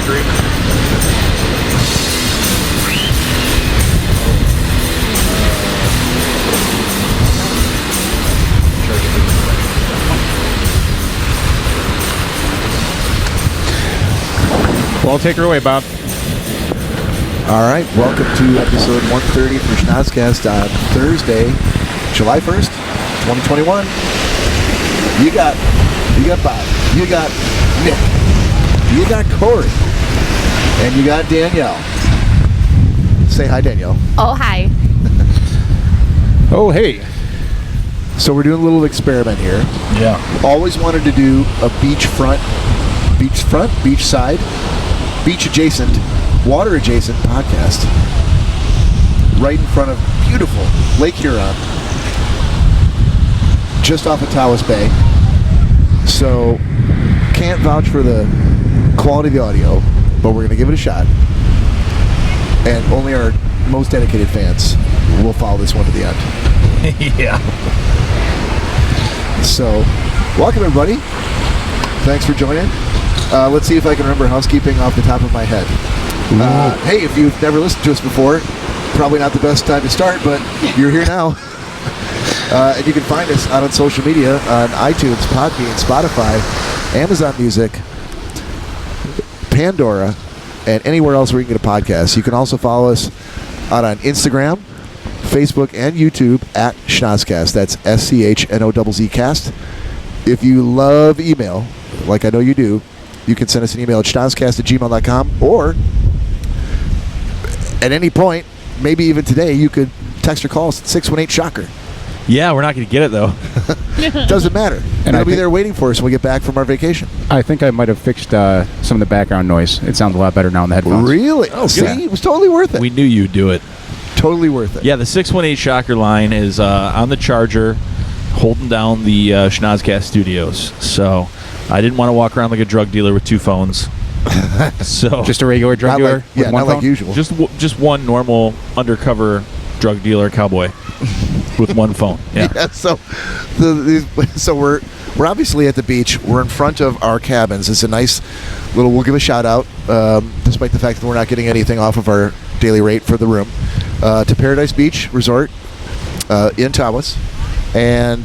battery. Well, take her away, Bob. All right, welcome to episode 130 for Schnozzcast on Thursday, July 1st, 2021. You got Bob, you got Nick, you got Corey, and you got Danielle. Say hi, Danielle. Oh, hi. Oh, hey. So we're doing a little experiment here. Yeah. Always wanted to do a beachside, beach adjacent, water adjacent podcast right in front of beautiful Lake Huron, just off of Tawas Bay. So can't vouch for the quality of the audio, but we're going to give it a shot. And only our most dedicated fans will follow this one to the end. Yeah. So welcome, everybody. Thanks for joining. Let's see if I can remember housekeeping off the top of my head. Hey, if you've never listened to us before, probably not the best time to start, but you're here now. And you can find us out on social media on iTunes, Podbean, Spotify, Amazon Music, Pandora, and anywhere else where you can get a podcast. You can also follow us out on Instagram, Facebook, and YouTube at Schnozzcast. That's SCHNOZZ cast. If you love email, like I know you do, you can send us an email at schnozzcast@gmail.com, or at any point, maybe even today, you could text or call us at 618-SHOCKER. Yeah, we're not going to get it, though. Doesn't matter. And It'll be there waiting for us when we get back from our vacation. I think I might have fixed some of the background noise. It sounds a lot better now in the headphones. Really? Oh, see? yeah. It was totally worth it. We knew you'd do it. Totally worth it. Yeah, the 618 Shocker line is on the charger, holding down the Schnozzcast studios. So I didn't want to walk around like a drug dealer with two phones. So Just a regular drug Not dealer like, yeah, with one not like phone? usual. just one normal undercover drug dealer cowboy with one phone. Yeah. Yeah, so we're obviously at the beach. We're in front of our cabins. It's a nice little. We'll give a shout out, despite the fact that we're not getting anything off of our daily rate for the room, to Paradise Beach Resort in Tawas, and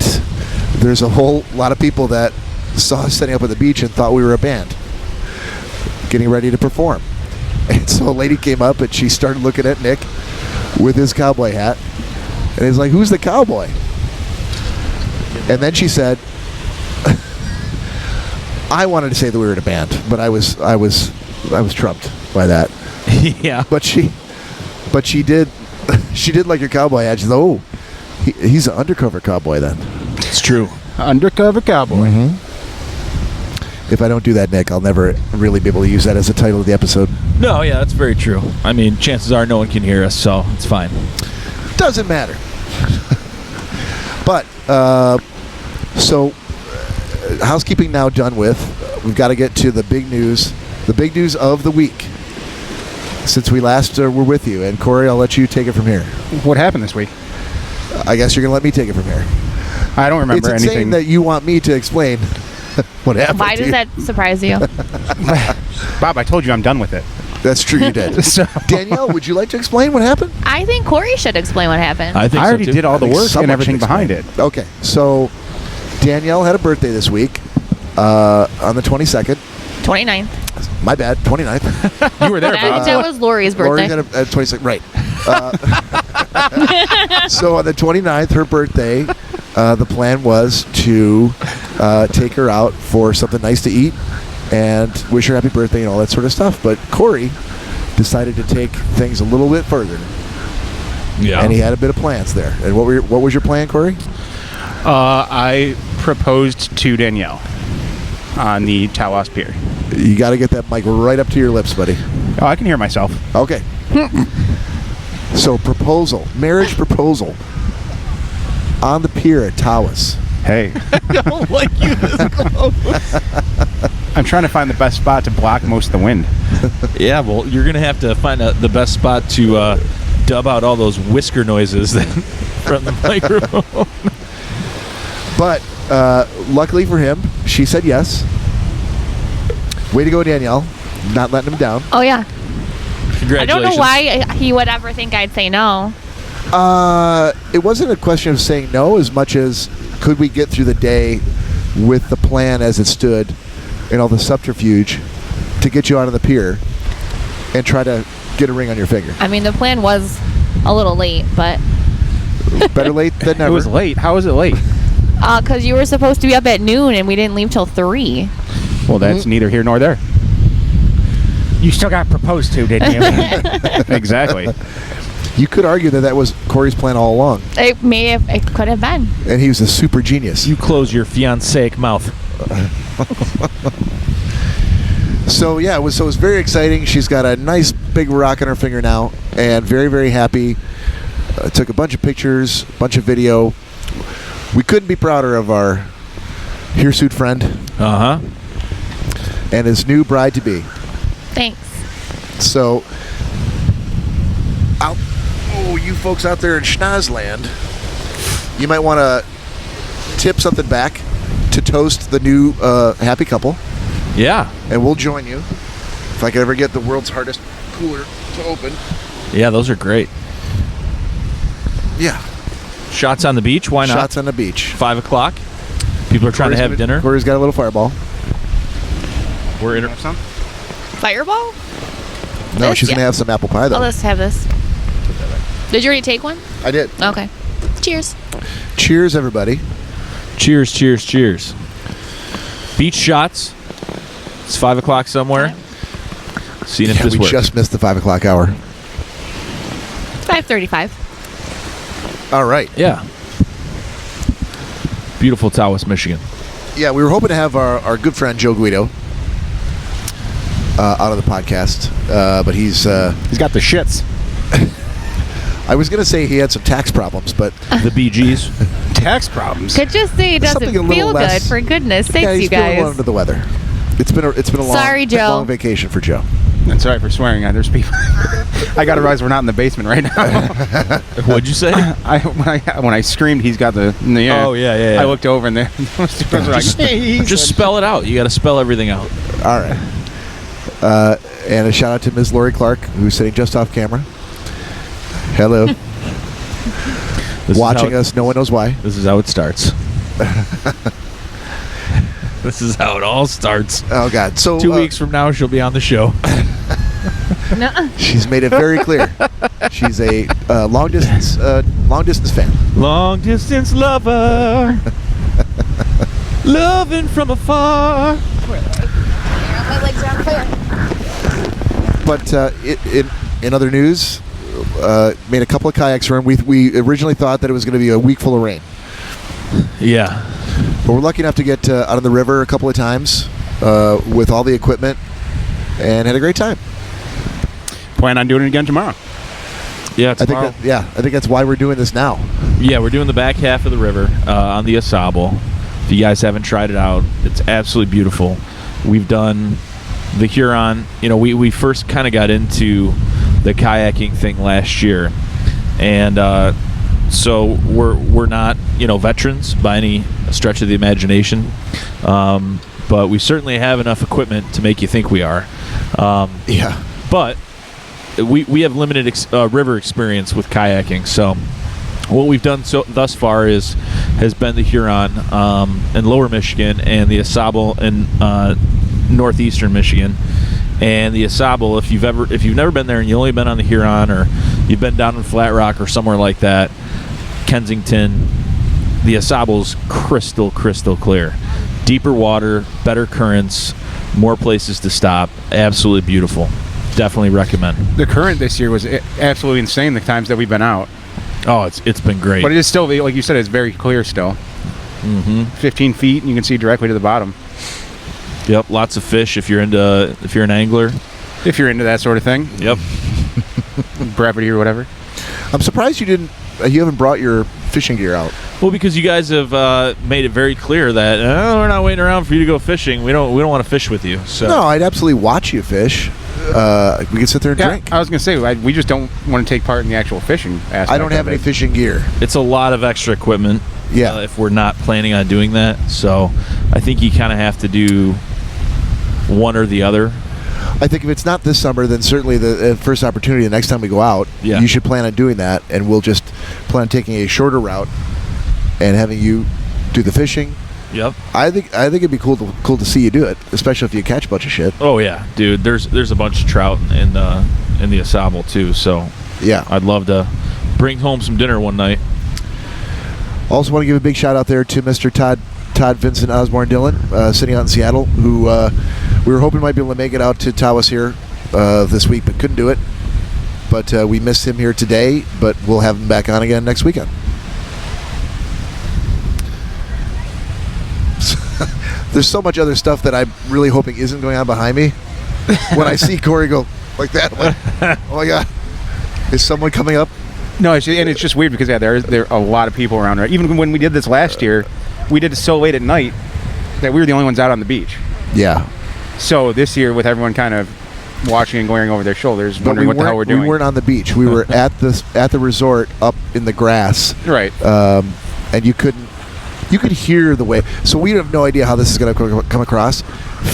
there's a whole lot of people that saw us setting up at the beach and thought we were a band getting ready to perform. And so a lady came up and she started looking at Nick with his cowboy hat, and he's like, "Who's the cowboy?" And then she said, I wanted to say that we were in a band, but I was trumped by that. Yeah. But she did like your cowboy hat. She said, "Oh, he's an undercover cowboy then." It's true. Undercover Cowboy. Mm-hmm. If I don't do that, Nick, I'll never really be able to use that as the title of the episode. No, yeah, that's very true. I mean, chances are no one can hear us, so it's fine. Doesn't matter. But, housekeeping now done with. We've got to get to the big news. The big news of the week. Since we last were with you. And, Corey, I'll let you take it from here. What happened this week? I guess you're going to let me take it from here. I don't remember it's insane anything. that you want me to explain what happened. Why does that surprise you? Bob, I told you I'm done with it. That's true, you did. So- Danielle, would you like to explain what happened? I think Corey should explain what happened. I think I so, already too. did all the I think work someone and everything should behind explain. it. Okay, so Danielle had a birthday this week on the 22nd. 29th. My bad, 29th. You were there, Bob. That was Lori's birthday. Lori had a 22nd, right. So on the 29th, her birthday, the plan was to take her out for something nice to eat and wish her happy birthday and all that sort of stuff. But Corey decided to take things a little bit further. Yeah. And he had a bit of plans there. And what was your plan, Corey? I proposed to Danielle on the Tawas Pier. You got to get that mic right up to your lips, buddy. Oh, I can hear myself. Okay. So marriage proposal on the pier at Tawas. Hey. I don't like you this close. I'm trying to find the best spot to block most of the wind. Yeah, well, you're going to have to find the best spot to dub out all those whisker noises from the microphone. But luckily for him, she said yes. Way to go, Danielle. not letting him down. Oh yeah. I Congratulations. don't know why he would ever think I'd say no. It wasn't a question of saying no as much as could we get through the day with the plan as it stood and all the subterfuge to get you out of the pier and try to get a ring on your finger. I mean, the plan was a little late, but Better late than never. It was late. How was it late? because you were supposed to be up at noon and we didn't leave till 3. Well, that's neither here nor there. You still got proposed to, didn't you? Exactly. You could argue that was Corey's plan all along, It could have been. and he was a super genius. You close your fiancé mouth. So yeah, it was very exciting. She's got a nice big rock on her finger now, and very, very happy. Took a bunch of pictures, bunch of video. We couldn't be prouder of our hirsute friend Uh huh. and his new bride to be. Thanks. So, you folks out there in Schnozzland, you might want to tip something back to toast the new happy couple, Yeah. and we'll join you if I can ever get the world's hardest cooler to open. Yeah, those are great. Yeah, Shots on the beach. Why not? shots on the beach. 5 o'clock. People are trying to have dinner. Corey's got a little fireball. We're in. Some? Fireball? No, This? she's Yeah. gonna have some apple pie though. Oh, let's have this. Did you already take one? I did. Okay. Cheers. Cheers, everybody. Cheers, cheers, cheers. Beach shots. It's 5 o'clock somewhere. Seeing if Yeah, this we works. just missed the 5 o'clock hour. 5:35. All right. Yeah. Beautiful Tawas, Michigan. Yeah, we were hoping to have our good friend Joe Guido out of the podcast, but he's. He's got the shits. I was gonna say he had some tax problems, but The BGs. Tax problems. Could just say he doesn't Something a little feel less- good. For goodness sakes, yeah, he's you feeling a little guys. under the weather. It's been a long, Sorry, Joe. long vacation for Joe. That's all right for swearing. There's people. I got to realize we're not in the basement right now. What'd you say? When I screamed, he's got the. In the air. Oh, yeah. I looked over and there. Those were like, hey, Just spell it out. You got to spell everything out. All right. And a shout out to Ms. Lori Clark, who's sitting just off camera. Hello. This Watching is how us, no one knows why. This is how it starts. This is how it all starts. Oh God! So 2 weeks from now, she'll be on the show. Nuh-uh. she's made it very clear. She's a long distance fan. Long distance lover. Loving from afar. My legs are on fire. But in other news, made a couple of kayaks run. We originally thought that it was going to be a week full of rain, Yeah. but we're lucky enough to get out on the river a couple of times with all the equipment, and had a great time. Plan on doing it again tomorrow. Yeah, I tomorrow. think that's why we're doing this now. Yeah, we're doing the back half of the river on the Asable. If you guys haven't tried it out, it's absolutely beautiful. We've done the Huron. You know, we first kind of got into the kayaking thing last year, and so we're not veterans by any stretch of the imagination, but we certainly have enough equipment to make you think we are. Yeah. But we have limited river experience with kayaking, so what we've done thus far has been the Huron in Lower Michigan and the Asable in northeastern Michigan. And the Asable, if you've never been there and you've only been on the Huron, or you've been down in Flat Rock or somewhere like that, Kensington, the Asable's crystal clear. Deeper water, better currents, more places to stop. Absolutely beautiful. Definitely recommend. The current this year was absolutely insane. The times that we've been out, Oh, it's been great. but it is still, like you said, it's very clear still. Mm-hmm. 15 feet, and you can see directly to the bottom. Yep, lots of fish if you're an angler. If you're into that sort of thing, Yep. brevity or whatever. I'm surprised you haven't brought your fishing gear out. Well, because you guys have made it very clear that we're not waiting around for you to go fishing. We don't want to fish with you. So No, I'd absolutely watch you fish. We can sit there and drink. I was gonna say we just don't want to take part in the actual fishing aspect. I don't have of any it. fishing gear. it's a lot of extra equipment. Yeah. If we're not planning on doing that, so I think you kind of have to do one or the other. I think if it's not this summer, then certainly the first opportunity, the next time we go out, you should plan on doing that, and we'll just plan on taking a shorter route and having you do the fishing. Yep. I think it'd be cool to see you do it, especially if you catch a bunch of shit. Oh yeah, dude. There's a bunch of trout in the Asable too. So yeah, I'd love to bring home some dinner one night. Also want to give a big shout out there to Mr. Todd Vincent Osborne Dillon, sitting out in Seattle, who we were hoping might be able to make it out to Tawas here this week, but couldn't do it. But we missed him here today, but we'll have him back on again next weekend. There's so much other stuff that I'm really hoping isn't going on behind me. When I see Corey go like that, I'm like, oh my God, is someone coming up? No, it's just weird because there are a lot of people around. Right? Even when we did this last year, we did it so late at night that we were the only ones out on the beach. Yeah. So this year, with everyone kind of watching and glaring over their shoulders, wondering what the hell we're doing. We weren't on the beach. We were at the resort up in the grass. Right. And you could hear the wave. So we have no idea how this is going to come across.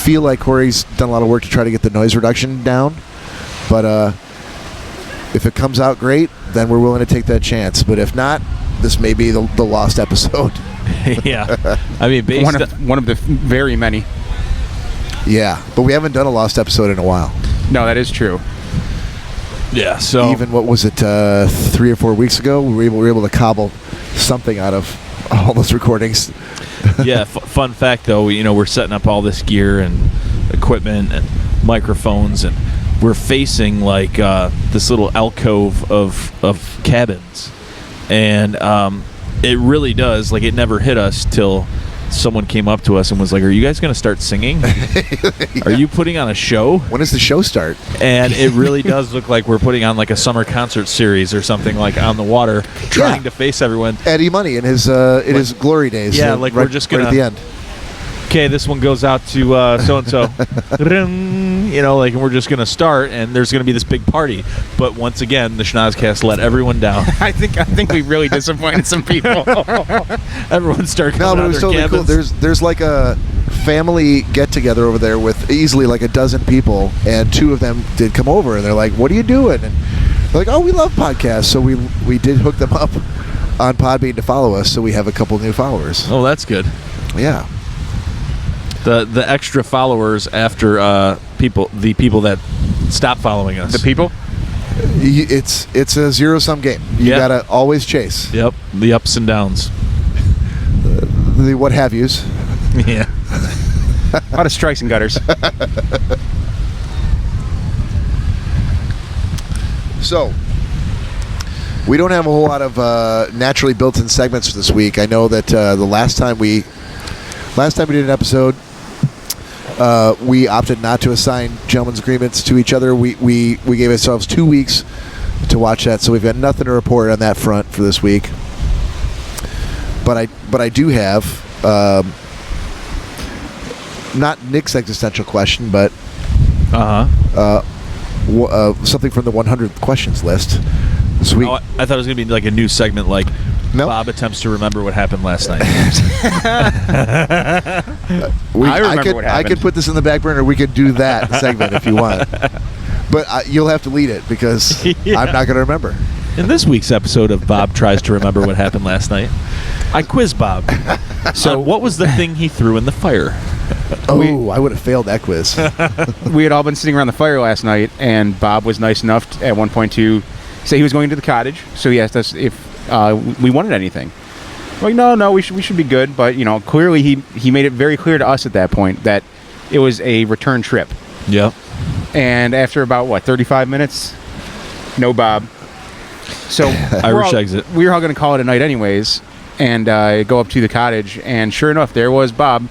Feel like Corey's done a lot of work to try to get the noise reduction down. But if it comes out great, then we're willing to take that chance. But if not, this may be the lost episode. Yeah. I mean, one of the very many. Yeah, but we haven't done a lost episode in a while. No, that is true. Yeah, so even what was it, 3 or 4 weeks ago, we were able to cobble something out of all those recordings. Yeah, fun fact though, we're setting up all this gear and equipment and microphones, and we're facing like this little alcove of cabins, and it really does, like, it never hit us till someone came up to us and was like, "Are you guys going to start singing? Yeah. Are you putting on a show? When does the show start?" And it really does look like we're putting on like a summer concert series or something, like on the water, trying to face everyone. Eddie Money in his glory days. Yeah, like we're just gonna right at the end. Okay, this one goes out to so and so. And we're just gonna start, and there's gonna be this big party. But once again, the Schnozzcast let everyone down. I think we really disappointed some people. Everyone started No, coming but out it was of their totally cool. cabins. There's like a family get together over there with easily like a dozen people, and 2 of them did come over, and they're like, "What are you doing?" And they're like, "Oh, we love podcasts." So we did hook them up on Podbean to follow us, so we have a couple new followers. Oh, that's good. Yeah. The extra followers after the people that stop following us. The people? It's a zero-sum game. You gotta always chase. Yep, the ups and downs. The what have yous. Yeah. A lot of strikes and gutters. So, we don't have a whole lot of naturally built-in segments this week. I know that the last time we did an episode, we opted not to assign gentlemen's agreements to each other. We gave ourselves 2 weeks to watch that, so we've got nothing to report on that front for this week. But I do have not Nick's existential question, but something from the 100 questions list. So I thought it was going to be like a new segment, like Bob attempts to remember what happened last night. I could put this in the back burner. We could do that segment if you want. But you'll have to lead it because I'm not going to remember. In this week's episode of Bob Tries to Remember What Happened Last Night, I quiz Bob. So what was the thing he threw in the fire? I would have failed that quiz. We had all been sitting around the fire last night, and Bob was nice enough at one point to say he was going to the cottage, so he asked us if we wanted anything. We're like, no, we should be good. But clearly he made it very clear to us at that point that it was a return trip. Yep. And after about 35 minutes, no Bob. So Irish exit. We were all going to call it a night anyways, and go up to the cottage, and sure enough, there was Bob,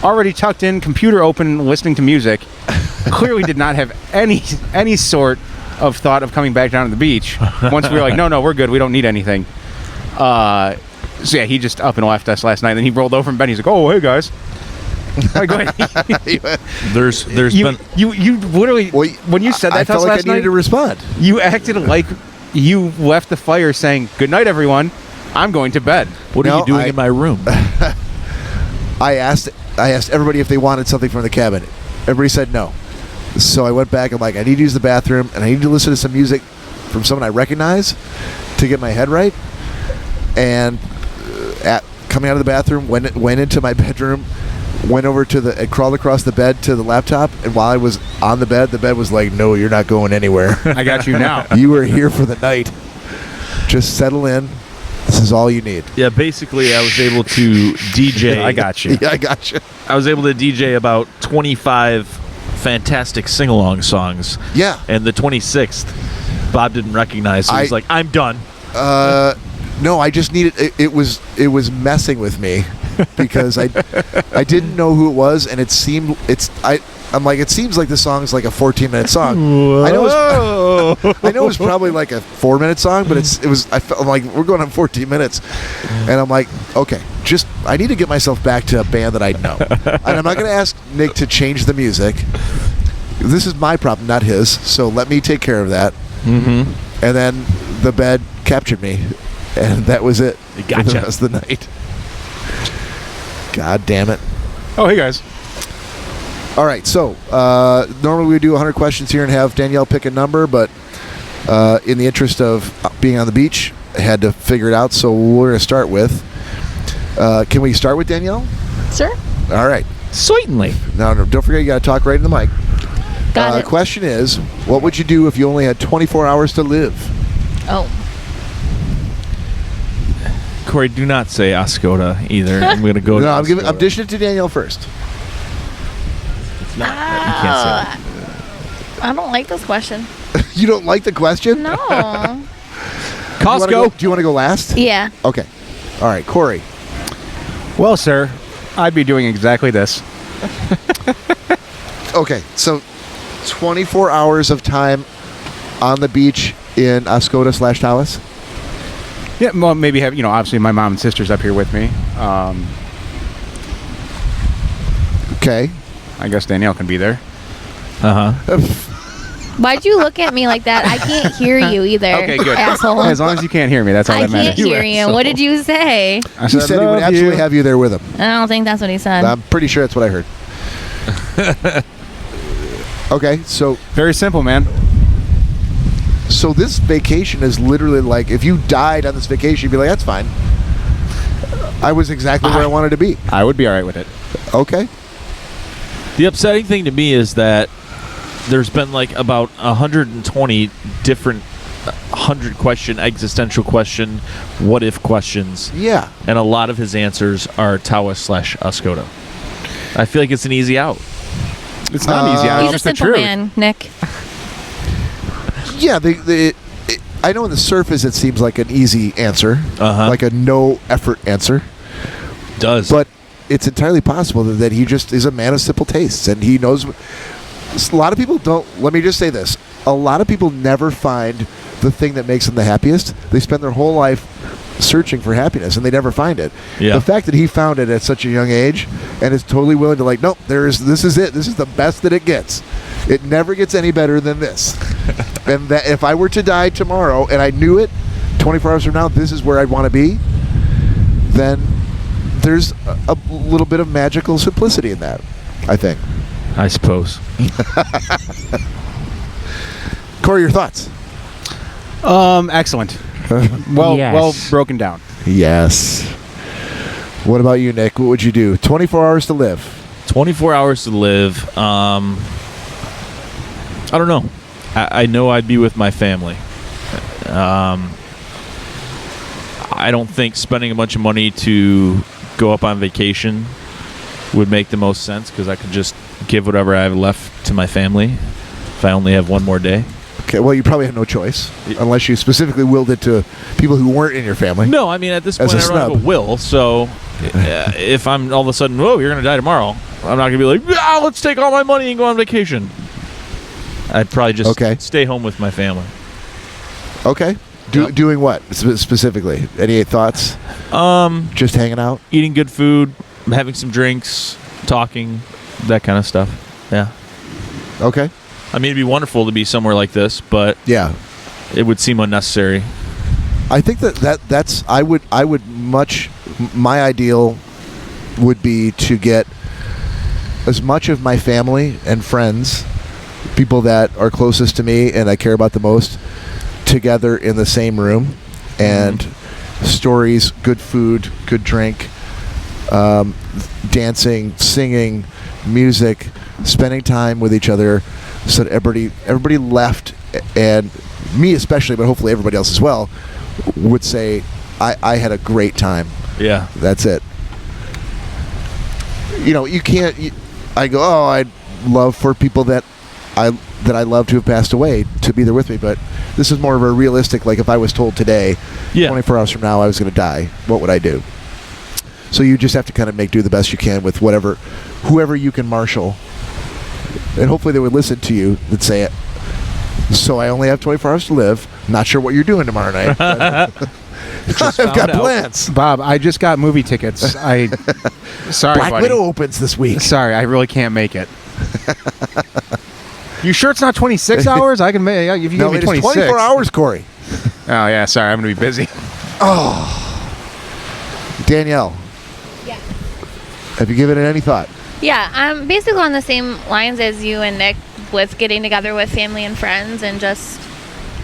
already tucked in, computer open, listening to music. Clearly did not have any sort of thought of coming back down to the beach. Once we were like, no, we're good. We don't need anything. So yeah, he just up and left us last night. Then he rolled over from bed. He's like, "Oh, hey guys." Like, go ahead. There's been you literally when you said that to us last night, I needed to respond. You acted like you left the fire saying, "Good night, everyone. I'm going to bed." What are you doing in my room? I asked everybody if they wanted something from the cabin. Everybody said no. So I went back. I'm like, I need to use the bathroom, and I need to listen to some music from someone I recognize to get my head right. And coming out of the bathroom, went into my bedroom, went over to crawled across the bed to the laptop, and while I was on the bed was like, no, you're not going anywhere. I got you now. You are here for the night. Just settle in. This is all you need. Yeah, basically, I was able to DJ. I got you. Yeah, I got you. I was able to DJ about 25 fantastic sing-along songs. Yeah. And the 26th, Bob didn't recognize. So he was like, I'm done. No, I just needed. It was messing with me because I didn't know who it was, and it seems like the song's like a 14-minute song. I know it's probably like a 4-minute song, but I felt like we're going on 14 minutes, and I'm like, okay, I need to get myself back to a band that I know, and I'm not going to ask Nick to change the music. This is my problem, not his. So let me take care of that. Mm-hmm. And then the bed captured me, and that was it. Gotcha. For the rest of the night. God damn it. Oh, hey, guys. All right, so normally we do 100 questions here and have Danielle pick a number, but in the interest of being on the beach, I had to figure it out, so we're going to start with... can we start with Danielle? Sure. All right. Certainly. No, don't forget you got to talk right in the mic. Got it. Question is, what would you do if you only had 24 hours to live? Oh. Corey, do not say Ascota either. I'm going to go to I'm Ascota. dishing it to Danielle first. It's not. You can't say that. I don't like this question. You don't like the question? No. Costco. Do you want to go last? Yeah. Okay. All right, Corey. Well, sir, I'd be doing exactly this. Okay, so 24 hours of time on the beach in Ascota/Tawas? Yeah, well, maybe have, obviously my mom and sister's up here with me. Okay. I guess Danielle can be there. Uh-huh. Why'd you look at me like that? I can't hear you either. Okay, good. Asshole. As long as you can't hear me, that's all I that matters. can't hear you. What did you say? I He said he would "Love absolutely you." have you there with him. I don't think that's what he said. I'm pretty sure that's what I heard. Okay, so Very simple, man. this vacation is literally like, if you died on this vacation, you'd be like, that's fine. I was exactly where I wanted to be. I would be all right with it. Okay. The upsetting thing to me is that there's been like about 120 different 100-question existential question, what if questions, Yeah. and a lot of his answers are Tawas/Ascota. I feel like it's an easy out. It's not easy. He's It's a just the simple truth. man, Nick. Yeah, I know on the surface it seems like an easy answer, Uh-huh. like a no-effort answer. Does. But it's entirely possible that he just is a man of simple tastes, and he knows. A lot of people don't. Let me just say this: a lot of people never find the thing that makes them the happiest. They spend their whole life searching for happiness, and they never find it. Yeah. The fact that he found it at such a young age, and is totally willing to nope, this is it. This is the best that it gets. It never gets any better than this. And that if I were to die tomorrow, and I knew it, 24 hours from now, this is where I'd want to be, then there's a little bit of magical simplicity in that, I think. I suppose. Corey, your thoughts? Excellent. Well Yes. broken down. Yes. What about you, Nick? What would you do? 24 hours to live. 24 hours to live. I don't know. I know I'd be with my family. I don't think spending a bunch of money to go up on vacation would make the most sense, because I could just give whatever I have left to my family if I only have one more day. Okay, well, you probably have no choice, unless you specifically willed it to people who weren't in your family. No, I mean, at this As point, a I don't have snub. a will, so if I'm all of a sudden, whoa, you're going to die tomorrow, I'm not going to be like, let's take all my money and go on vacation. I'd probably just stay home with my family. Okay. Doing what specifically? Any thoughts? Just hanging out? Eating good food, having some drinks, talking, that kind of stuff. Yeah. Okay. I mean, it'd be wonderful to be somewhere like this, but Yeah. it would seem unnecessary. I think that's I would much, my ideal would be to get as much of my family and friends people that are closest to me and I care about the most together in the same room, and stories, good food, good drink, dancing, singing, music, spending time with each other, so that everybody left, and me especially, but hopefully everybody else as well, would say, I had a great time. Yeah. That's it. You know, you can't. I go, oh, I'd love for people that I love to have passed away to be there with me, but this is more of a realistic, like if I was told today, 24 hours from now, I was going to die, what would I do? So you just have to kind of do the best you can with whoever you can marshal, and hopefully they would listen to you and say it. So I only have 24 hours to live. Not sure what you're doing tomorrow night. I've got plans. Bob, I just got movie tickets. Sorry, Black buddy. Widow opens this week. Sorry, I really can't make it. You sure it's not 26 hours? I can make. If you No, give me it is 26. 24 hours, Corey. Oh yeah, sorry, I'm gonna be busy. Danielle, Yeah. have you given it any thought? Yeah, I'm basically on the same lines as you and Nick with getting together with family and friends and just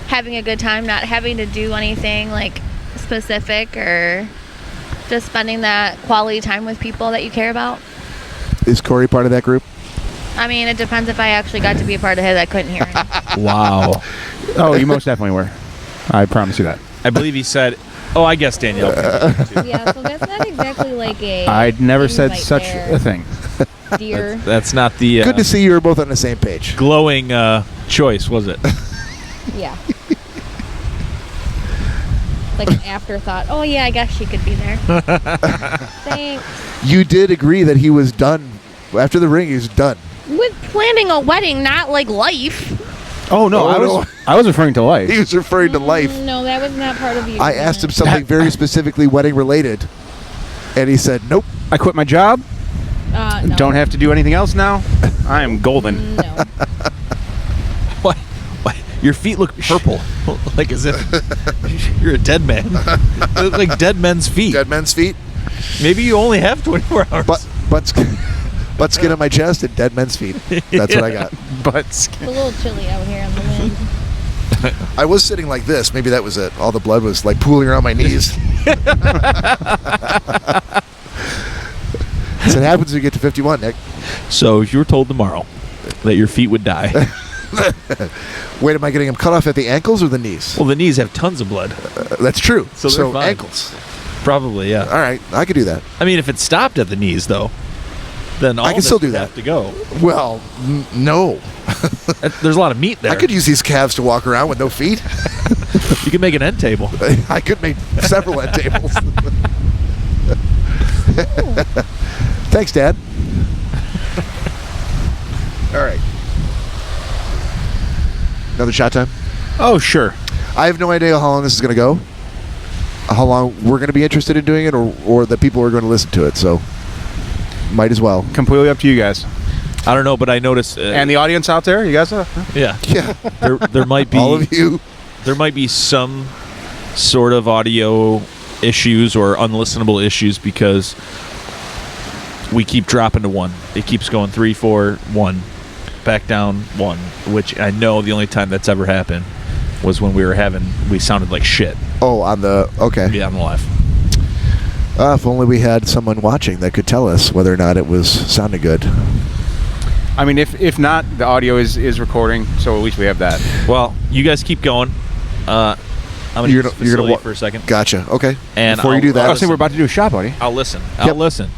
having a good time, not having to do anything like specific, or just spending that quality time with people that you care about. Is Corey part of that group? I mean, it depends if I actually got to be a part of his. I couldn't hear him. Wow. Oh, you most definitely were. I promise you that. I believe he said, oh, I guess Danielle. Yeah, so that's not exactly like a... I'd never said invite such there, a thing. dear. That's not the Good to see you were both on the same page. glowing choice, was it? Yeah. Like an afterthought. Oh, yeah, I guess she could be there. Thanks. You did agree that he was done. After the ring, he was done. With planning a wedding, not like life. Oh no, Oh, I was referring to life. He was referring to life. No, that was not part of you. I asked him something very specifically wedding related, and he said, nope. I quit my job. No. Don't have to do anything else now. I am golden. No. What? Your feet look purple, like as if you're a dead man. They look like dead men's feet. Dead men's feet. Maybe you only have 24 hours. Butt skin on my chest and dead men's feet. That's what I got. But It's a little chilly out here on the wind. I was sitting like this. Maybe that was it. All the blood was like pooling around my knees. So it happens when you get to 51, Nick. So if you were told tomorrow that your feet would die, Wait, am I getting them cut off at the ankles or the knees? well, the knees have tons of blood. That's true. So they're fine. ankles. Probably, yeah. All right, I could do that. I mean, if it stopped at the knees, though, then all I can still do that. have to go. Well, no. There's a lot of meat there. I could use these calves to walk around with no feet. You could make an end table. I could make several end tables. Thanks, Dad. All right. Another shot time? oh sure. I have no idea how long this is going to go, how long we're going to be interested in doing it, or the people are going to listen to it. So, might as well. Completely up to you guys. I don't know, but I noticed. And the audience out there, you guys. Yeah, Yeah. there might be All of you. There might be some sort of audio issues or unlistenable issues because we keep dropping to 1. It keeps going 3, 4, 1, back down 1. Which I know the only time that's ever happened was when we sounded like shit. Oh, on the, okay. Yeah, on the live. If only we had someone watching that could tell us whether or not it was sounding good. I mean, if not, the audio is recording, so at least we have that. Well, you guys keep going. I'm gonna You're use gonna- the you're gonna facility wa- for a second. Gotcha. Okay. And Before you do that, I was saying we're about to do a shot, buddy. I'll listen. Yep. I'll listen.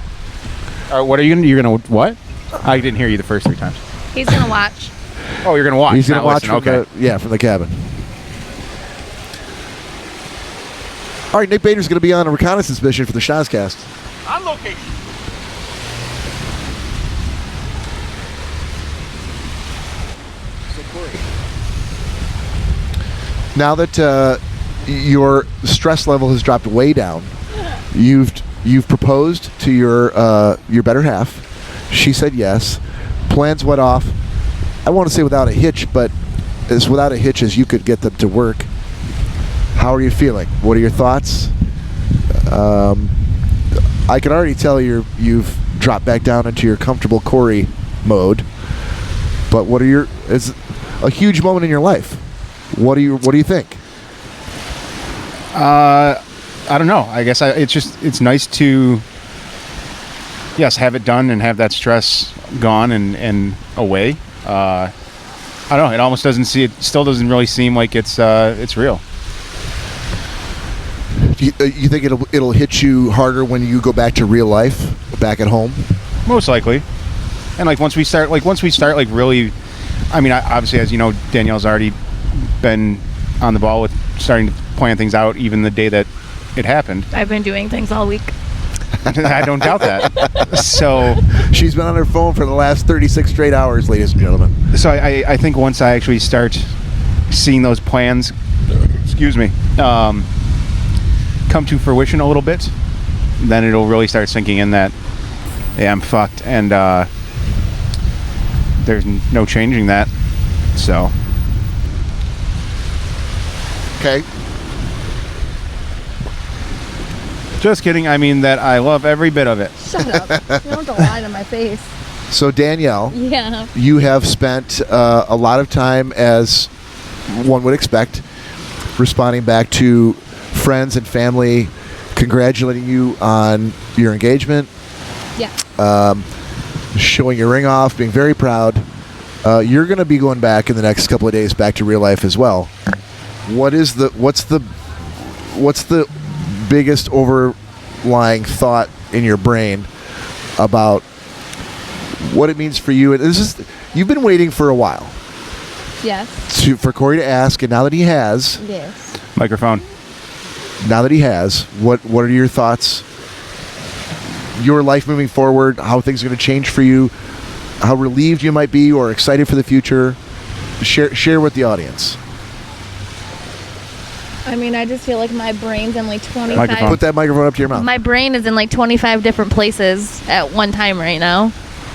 What are you gonna? You're gonna what? I didn't hear you the first 3 times. He's going to watch. Oh, you're gonna watch. he's going not to watch listen. from Okay. from the cabin. All right, Nick Bader's going to be on a reconnaissance mission for the Schnozzcast. On location. Now that your stress level has dropped way down, you've proposed to your better half. She said yes. Plans went off. I want to say without a hitch, but as without a hitch as you could get them to work. How are you feeling? What are your thoughts? I can already tell you've dropped back down into your comfortable Corey mode. But it's a huge moment in your life. What do you think? I don't know. I guess it's nice to, yes, have it done and have that stress gone and away. I don't know. It almost still doesn't really seem like it's real. You think it'll hit you harder when you go back to real life, back at home? Most likely. And once we start really, I mean, obviously, as you know, Danielle's already been on the ball with starting to plan things out even the day that it happened. I've been doing things all week. I don't doubt that. So she's been on her phone for the last 36 straight hours, ladies and gentlemen. So I think once I actually start seeing those plans, come to fruition a little bit, then it'll really start sinking in that, yeah, I'm fucked, and there's no changing that. So. Okay. Just kidding. I mean that I love every bit of it. Shut up. You don't have to lie to my face. So Danielle, yeah, you have spent a lot of time, as one would expect, responding back to friends and family congratulating you on your engagement. Yeah. Showing your ring off, being very proud. You're going to be going back in the next couple of days back to real life as well. What's the biggest overlying thought in your brain about what it means for you? And you've been waiting for a while. Yes. For Corey to ask, and now that he has, Yes. Microphone. Now that he has, what are your thoughts? Your life moving forward, how things are going to change for you, how relieved you might be or excited for the future. Share with the audience. I mean, I just feel like my brain's in like 25. Microphone. Put that microphone up to your mouth. My brain is in like 25 different places at one time right now.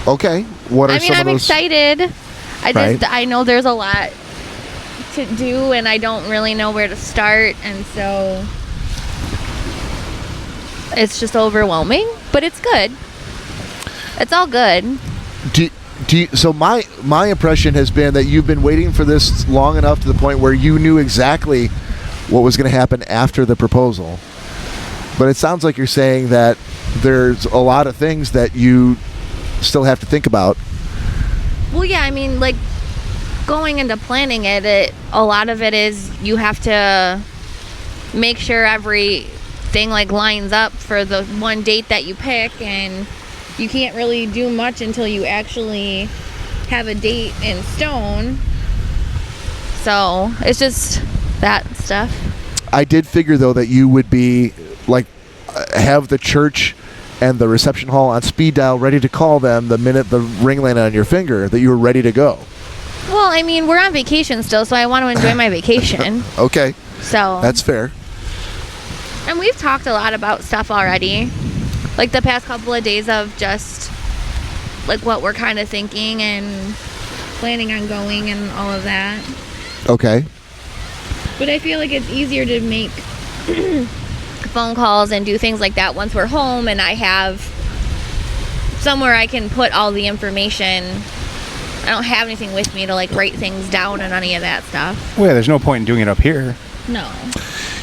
Okay. What are I mean, some of I'm those? excited. Right. I know there's a lot to do, and I don't really know where to start, and so it's just overwhelming. But it's good. It's all good. So my impression has been that you've been waiting for this long enough to the point where you knew exactly what was going to happen after the proposal. But it sounds like you're saying that there's a lot of things that you still have to think about. Well, yeah, I mean, like, going into planning it, a lot of it is you have to make sure everything, like, lines up for the one date that you pick, and you can't really do much until you actually have a date in stone. So, it's just that stuff. I did figure, though, that you would be, like, have the church and the reception hall on speed dial ready to call them the minute the ring landed on your finger, that you were ready to go. Well, I mean, we're on vacation still, so I want to enjoy my vacation. Okay. So that's fair. And we've talked a lot about stuff already. Like the past couple of days of just like what we're kind of thinking and planning on going and all of that. Okay. But I feel like it's easier to make phone calls and do things like that once we're home and I have somewhere I can put all the information. I don't have anything with me to like write things down and any of that stuff. Well, yeah, there's no point in doing it up here. No.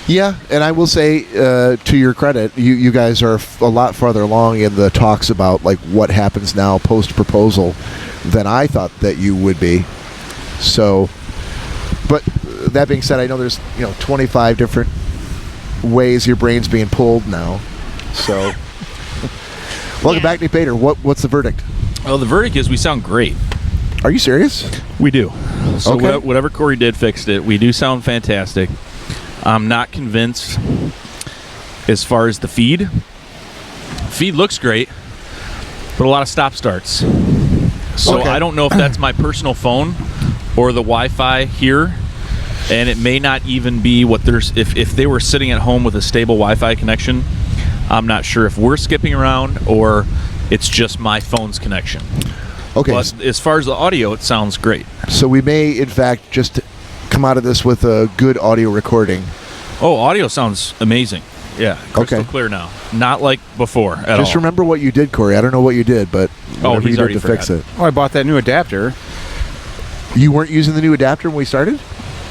Yeah, and I will say, to your credit, you guys are a lot farther along in the talks about like what happens now post-proposal than I thought that you would be. So, but that being said, I know there's 25 different ways your brain's being pulled now. So, welcome back, Nick Bader. What's the verdict? Well, the verdict is we sound great. Are you serious? We do. So Okay. whatever Corey did fixed it. We do sound fantastic. I'm not convinced as far as the feed. Feed looks great, but a lot of stop starts. So Okay. I don't know if that's my personal phone or the Wi-Fi here, and it may not even be what there's. If they were sitting at home with a stable Wi-Fi connection, I'm not sure if we're skipping around or it's just my phone's connection. Okay. But as far as the audio, it sounds great. So we may, in fact, just come out of this with a good audio recording. Oh, audio sounds amazing. Yeah, crystal Okay. clear now. Not like before at all. Just remember what you did, Corey. I don't know what you did, but whatever he's you did already to fix forgot. it. Oh, I bought that new adapter. You weren't using the new adapter when we started?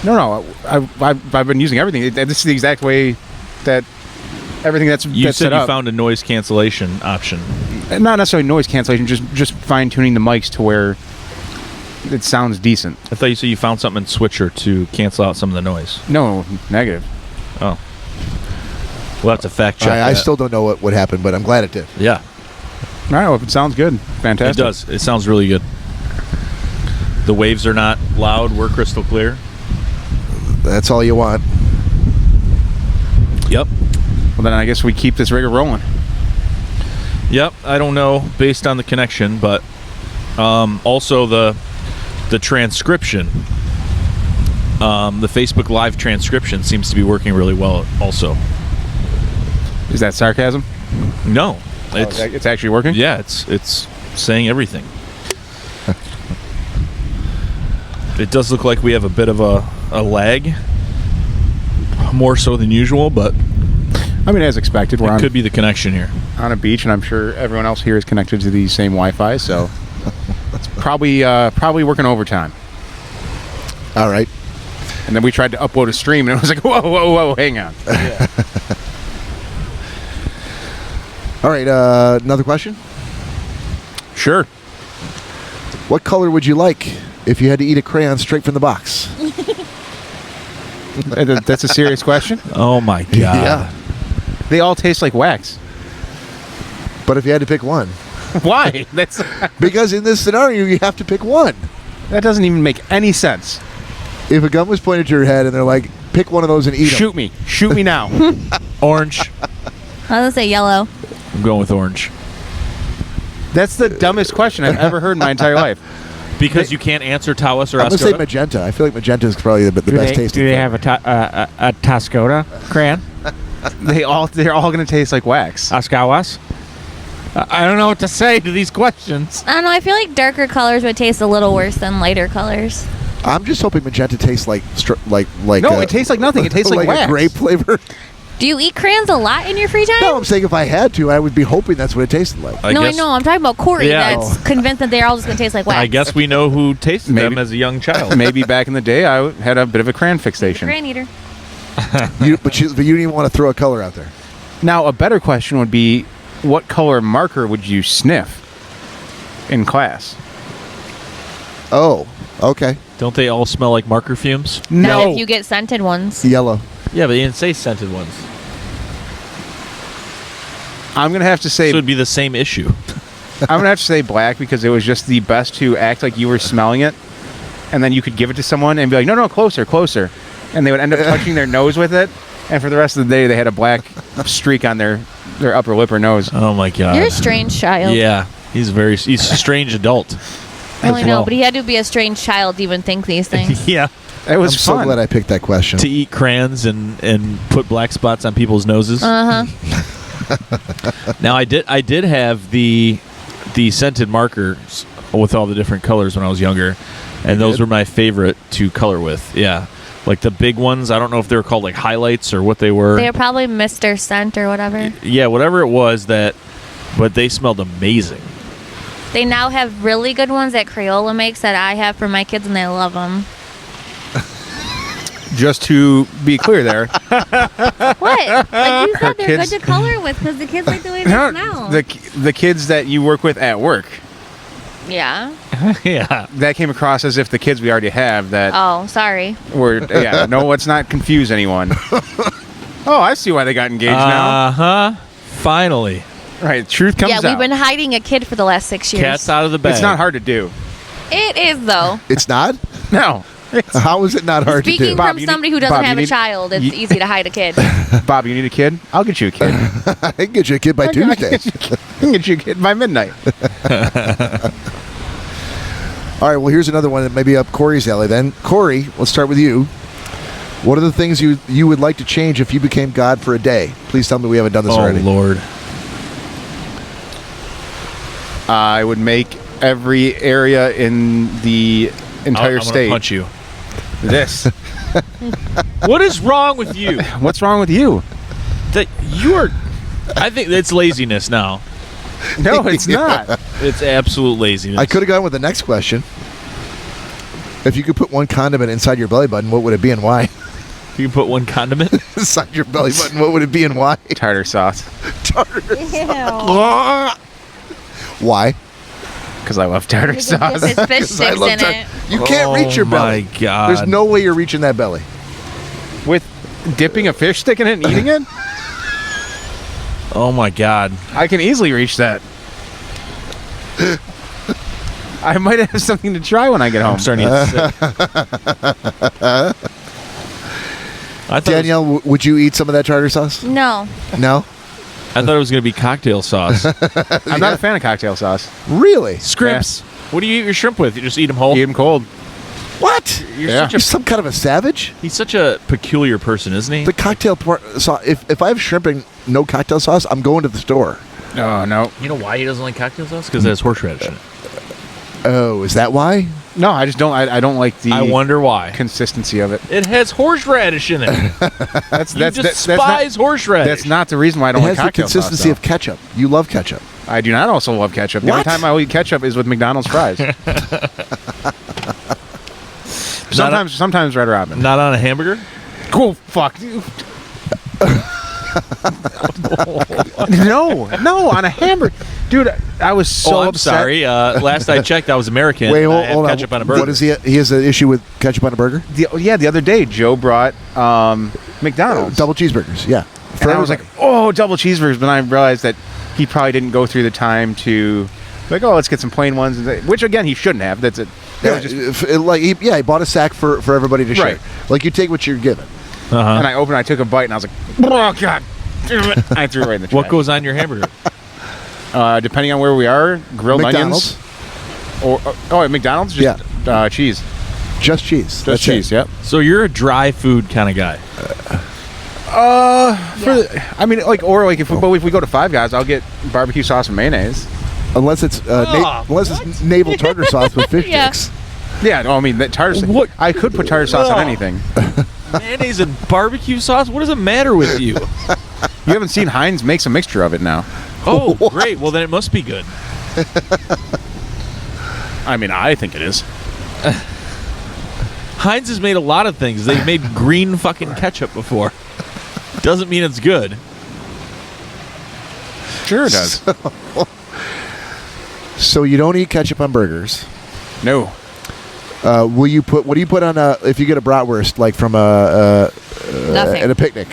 No. I've been using everything. This is the exact way that everything that's You said set you up. found a noise cancellation option. Not necessarily noise cancellation, just fine tuning the mics to where it sounds decent. I thought you said you found something in Switcher to cancel out some of the noise. No, negative. Oh. We'll have to fact check I that. still don't know what happened, but I'm glad it did. Yeah, All right, well, if it sounds good, fantastic. it does. It sounds really good. The waves are not loud. We're crystal clear. That's all you want. Yep. Well, then I guess we keep this rigger rolling. Yep. I don't know based on the connection, but also the transcription, the Facebook Live transcription seems to be working really well. Also, Is that sarcasm? no, it's It's actually working? yeah, it's saying everything. It does look like we have a bit of a lag, more so than usual, but I mean, as expected, we're it could be the connection here. on a beach, and I'm sure everyone else here is connected to the same Wi-Fi, so it's probably working overtime. All right. And then we tried to upload a stream, and it was like, whoa, hang on. All right. Another question. Sure. What color would you like if you had to eat a crayon straight from the box? That's a serious question. Oh my god! Yeah. They all taste like wax. But if you had to pick one, Why? That's because in this scenario you have to pick one. that doesn't even make any sense. If a gun was pointed to your head and they're like, pick one of those and eat 'em. Shoot me now. Orange. I was gonna say yellow. I'm going with orange That's the dumbest question I've ever heard in my entire life. because you can't answer Tawas or I'm gonna say Ascota. magenta. I feel like magenta is probably the best tasting. Do they thing. have a Tascota crayon? They're all going to taste like wax. Ascawas? I don't know what to say to these questions. I don't know. I feel like darker colors would taste a little worse than lighter colors. I'm just hoping magenta tastes like No, it tastes like nothing. It tastes like wax. a grape flavor. Do you eat crayons a lot in your free time? No, I'm saying if I had to, I would be hoping that's what it tasted like. No, I know. I'm talking about Corey. Yeah. That's convinced that they're all just gonna taste like wax. I guess we know who tasted Maybe. them as a young child. Maybe back in the day, I had a bit of a crayon fixation. Crayon eater. But you didn't even want to throw a color out there. Now, a better question would be, what color marker would you sniff in class? Oh, okay. Don't they all smell like marker fumes? Not if you get scented ones. Yellow. Yeah, but they didn't say scented ones. I'm going to have to say So it'd be the same issue. I'm going to have to say black because it was just the best to act like you were smelling it, and then you could give it to someone and be like, no, closer. And they would end up touching their nose with it, and for the rest of the day, they had a black streak on their upper lip or nose. Oh my god. You're a strange child. Yeah, he's a strange adult. I as know, well. but he had to be a strange child to even think these things. Yeah. It was I'm so fun. glad I picked that question. To eat crayons and put black spots on people's noses. Uh huh. Now I did have the scented markers with all the different colors when I was younger, and those were my favorite to color with. Yeah, like the big ones. I don't know if they were called like highlights or what they were. They were probably Mr. Scent or whatever. Yeah, whatever it was but they smelled amazing. They now have really good ones that Crayola makes that I have for my kids, and they love them. Just to be clear there, What? Like you said, they're kids- good to color with because the kids like the way they smell. the kids that you work with at work, Yeah. Yeah. that came across as if the kids we already have that Oh, sorry. were, no, let's not confuse anyone. Oh, I see why they got engaged now. Uh-huh. Finally. Right, truth comes Yeah, out. we've been hiding a kid for the last 6 years. Cat's out of the bag. It's not hard to do. It is though. It's not? No. How is it not hard to Speaking do? Bob, from you somebody need- who doesn't Bob, you have a need- child, it's easy to hide a kid. Bob, you need a kid? I'll get you a kid. I can get you a kid by Tuesday. I can get you a kid by midnight. All right, well, here's another one that may be up Corey's alley then. Corey, let's start with you. What are the things you would like to change if you became God for a day? Please tell me we haven't done this Oh, already. Lord. I would make every area in the entire I'm state. gonna punch you. This. What is wrong with you? What's wrong with you? That you are. I think it's laziness now. No, it's not. It's absolute laziness. I could have gone with the next question. If you could put one condiment inside your belly button, what would it be and why? If you put one condiment Inside your belly button, what would it be and why? Tartar sauce. Tartar. Ew. Why? Because I love tartar You can dip sauce. his fish 'Cause I sticks love in tar- it. You can't reach your belly. Oh my God. There's no way you're reaching that belly. With dipping a fish stick in it and eating it, Oh my God. I can easily reach that. I might have something to try when I get home. I'm starting to get sick. I thought Danielle, would you eat some of that tartar sauce? No. No? I thought it was going to be cocktail sauce. I'm not a fan of cocktail sauce. Really? Scripts. What do you eat your shrimp with? You just eat them whole? Eat them cold. What? You're Yeah. You're some kind of a savage? He's such a peculiar person, isn't he? The cocktail sauce. If I have shrimp and no cocktail sauce, I'm going to the store. Oh, no. You know why he doesn't like cocktail sauce? Because it has horseradish in it. Oh, is that why? No, I just don't. I don't like the I wonder why. consistency of it. It has horseradish in it. That's You despise horseradish. That's not the reason why I don't It like has the cocktail sauce. consistency though. of ketchup. You love ketchup. I do not also love ketchup. The What? only time I eat ketchup is with McDonald's fries. sometimes Red Robin. Not on a hamburger? Cool. Fuck. no, on a hamburger, dude. I was so I'm upset. sorry. Last I checked, I was American. Wait, and I had hold on. ketchup on a burger. What is he? He has an issue with ketchup on a burger? The other day, Joe brought McDonald's Double cheeseburgers. Yeah. and I was like, oh, double cheeseburgers. But I realized that he probably didn't go through the time to, like, oh, let's get some plain ones. Which again, he shouldn't have. That's it. That yeah, was just, he bought a sack for everybody to share. Right. Like you take what you're given. Uh-huh. and I opened. I took a bite, and I was like, oh god, damn it. I threw it right in the trash. What goes on your hamburger? Depending on where we are, grilled McDonald's. onions, or at McDonald's, just cheese, Just cheese. That's cheese. it. Yep. So you're a dry food kind of guy. If we go to Five Guys, I'll get barbecue sauce and mayonnaise. Unless it's naval tartar sauce with fish Yeah. sticks. Yeah, no, I mean that tartar. What? I could put tartar sauce on Ugh. anything. Mayonnaise and barbecue sauce? What does it matter with you? You haven't seen Heinz makes a mixture of it now. Oh, great. Well, then it must be good. I mean, I think it is. Heinz has made a lot of things. They've made green fucking ketchup before. Doesn't mean it's good. Sure it does. So you don't eat ketchup on burgers. No. What do you put on if you get a bratwurst like from Nothing. at a picnic?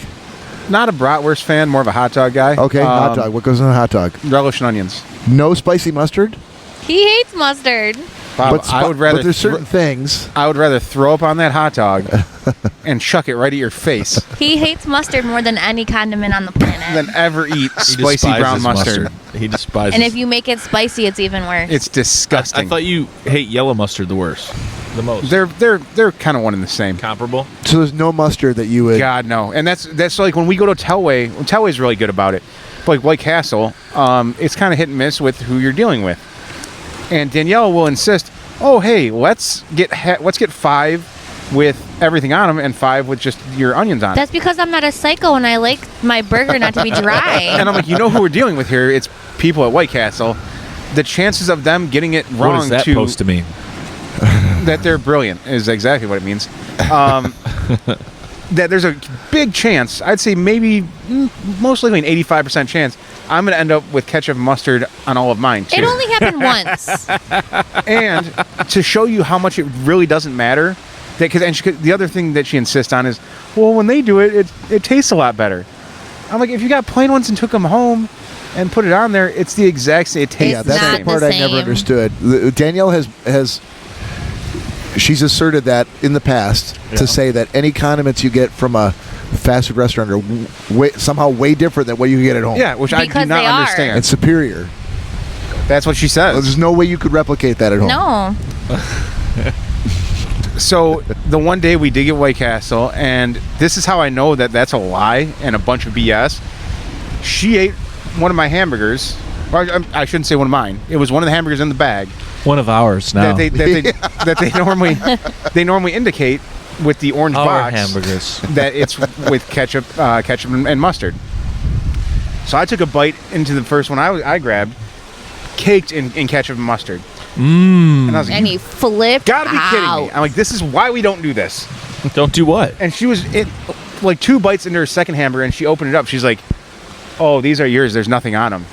Not a bratwurst fan, more of a hot dog guy. Okay, hot dog. What goes in a hot dog? Relish and onions. No spicy mustard. He hates mustard. Bob, I would rather. But there's certain things. I would rather throw up on that hot dog and chuck it right at your face He hates mustard more than any condiment on the planet. than ever eat He spicy brown despises mustard. He despises. And if you make it spicy, it's even worse. It's disgusting. I thought you hate yellow mustard the worst, the most. They're kind of one and the same. Comparable. So there's no mustard that you would. God no, and that's like when we go to Telway. Telway's really good about it. But like White Castle, it's kind of hit and miss with who you're dealing with. And Danielle will insist, "Oh hey, let's get 5 with everything on them and 5 with just your onions on it." That's because I'm not a psycho and I like my burger not to be dry. And I'm like, you know who we're dealing with here? It's people at White Castle. The chances of them getting it wrong What is that supposed to mean? that they're brilliant is exactly what it means. That there's a big chance, I'd say maybe most likely an 85% chance, I'm going to end up with ketchup and mustard on all of mine too. It only happened once. And to show you how much it really doesn't matter, the other thing that she insists on is, well, when they do it tastes a lot better. I'm like, if you got plain ones and took them home and put it on there, it's the exact same. It tastes Yeah, the that's same. the part the I never same. understood. Danielle has she's asserted that in the past to say that any condiments you get from a fast food restaurant are somehow way different than what you get at home. Yeah, which I do Because not they are. understand. And superior. That's what she says. There's no way you could replicate that at home. No. So the one day we did get White Castle, and this is how I know that that's a lie and a bunch of BS. She ate one of my hamburgers. Or I shouldn't say one of mine. It was one of the hamburgers in the bag One of ours now. that they normally indicate with the orange Our box hamburgers. that it's with ketchup and mustard. So I took a bite into the first one I grabbed, caked in ketchup and mustard. And I was like, And he flipped gotta be kidding out. me. I'm like, this is why we don't do this. Don't do what? And she was like 2 bites into her second hamburger, and she opened it up. She's like, oh, these are yours. There's nothing on them.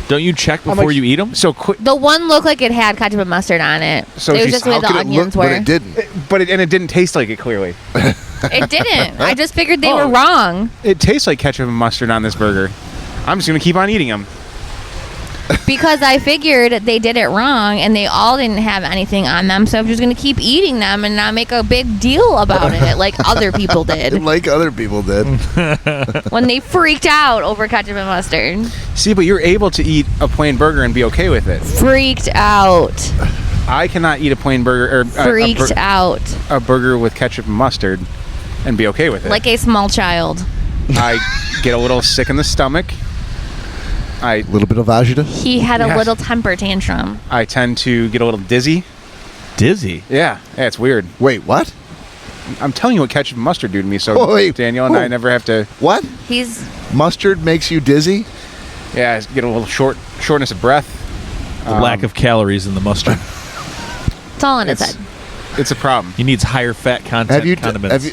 Don't you check I'm before like, you eat them? So quick. The one looked like it had ketchup and mustard on it. So it was she's- just the way How the could it onions look, were. but it didn't? But it didn't taste like it, clearly. It didn't. I just figured they Oh. were wrong. It tastes like ketchup and mustard on this burger. I'm just going to keep on eating them. Because I figured they did it wrong and they all didn't have anything on them, so I'm just going to keep eating them and not make a big deal about it like other people did Like other people did. when they freaked out over ketchup and mustard. See, but you're able to eat a plain burger and be okay with it. Freaked out. I cannot eat a plain burger or Freaked out. a burger with ketchup and mustard and be okay with it. Like a small child. I get a little sick in the stomach. A little bit of agita. He had a Yes. little temper tantrum. I tend to get a little dizzy. Dizzy. Yeah, it's weird. Wait, what? I'm telling you what ketchup and mustard do to me, so Oh, wait. Danielle and I never have to. What? He's Mustard makes you dizzy? Yeah, I get a little shortness of breath. The lack of calories in the mustard. it's all in his It's head. it's a problem. He needs higher fat content condiments.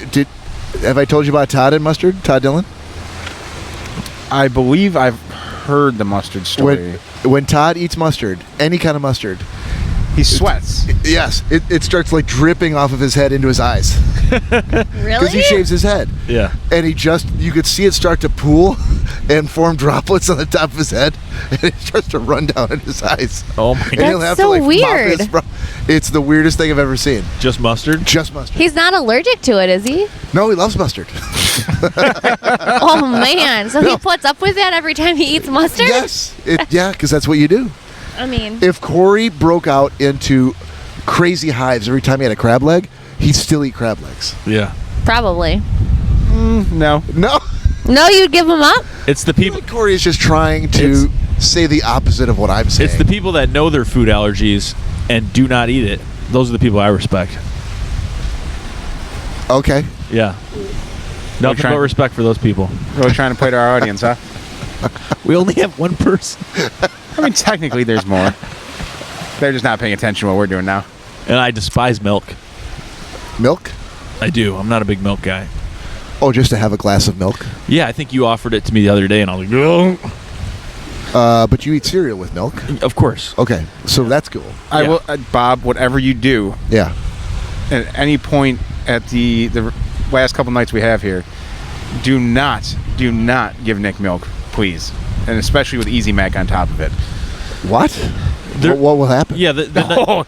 Have I told you about Todd and mustard? Todd Dillon? I believe I've heard the mustard story. When Todd eats mustard, any kind of mustard, He sweats. yes, it starts like dripping off of his head into his eyes because Really? he shaves his head, Yeah. and you could see it start to pool and form droplets on the top of his head, and it starts to run down in his eyes. Oh my And god. he'll That's have so to, mop weird. his it's the weirdest thing I've ever seen. Just mustard? Just mustard. He's not allergic to it, is he? No, he loves mustard. Oh man! So he puts up with that every time he eats mustard? Yes, because that's what you do. I mean, If Corey broke out into crazy hives every time he had a crab leg, he'd still eat crab legs. Yeah. probably. No. No, No, you'd give him up? It's the people. Corey is just trying to say the opposite of what I'm saying. It's the people that know their food allergies and do not eat it. Those are the people I respect. Okay. Yeah. Nothing trying- but respect for those people. Really trying to play to our audience, huh? We only have one person. I mean, technically, there's more. They're just not paying attention to what we're doing now. And I despise milk. Milk? I do. I'm not a big milk guy. Oh, just to have a glass of milk. Yeah, I think you offered it to me the other day, and I was like, oh. But you eat cereal with milk. Of course. Okay, so that's cool. I Yeah. will, Bob. Whatever you do, Yeah. at any point at the last couple nights we have here, do not give Nick milk, please, and especially with Easy Mac on top of it. What? What will happen? Yeah, the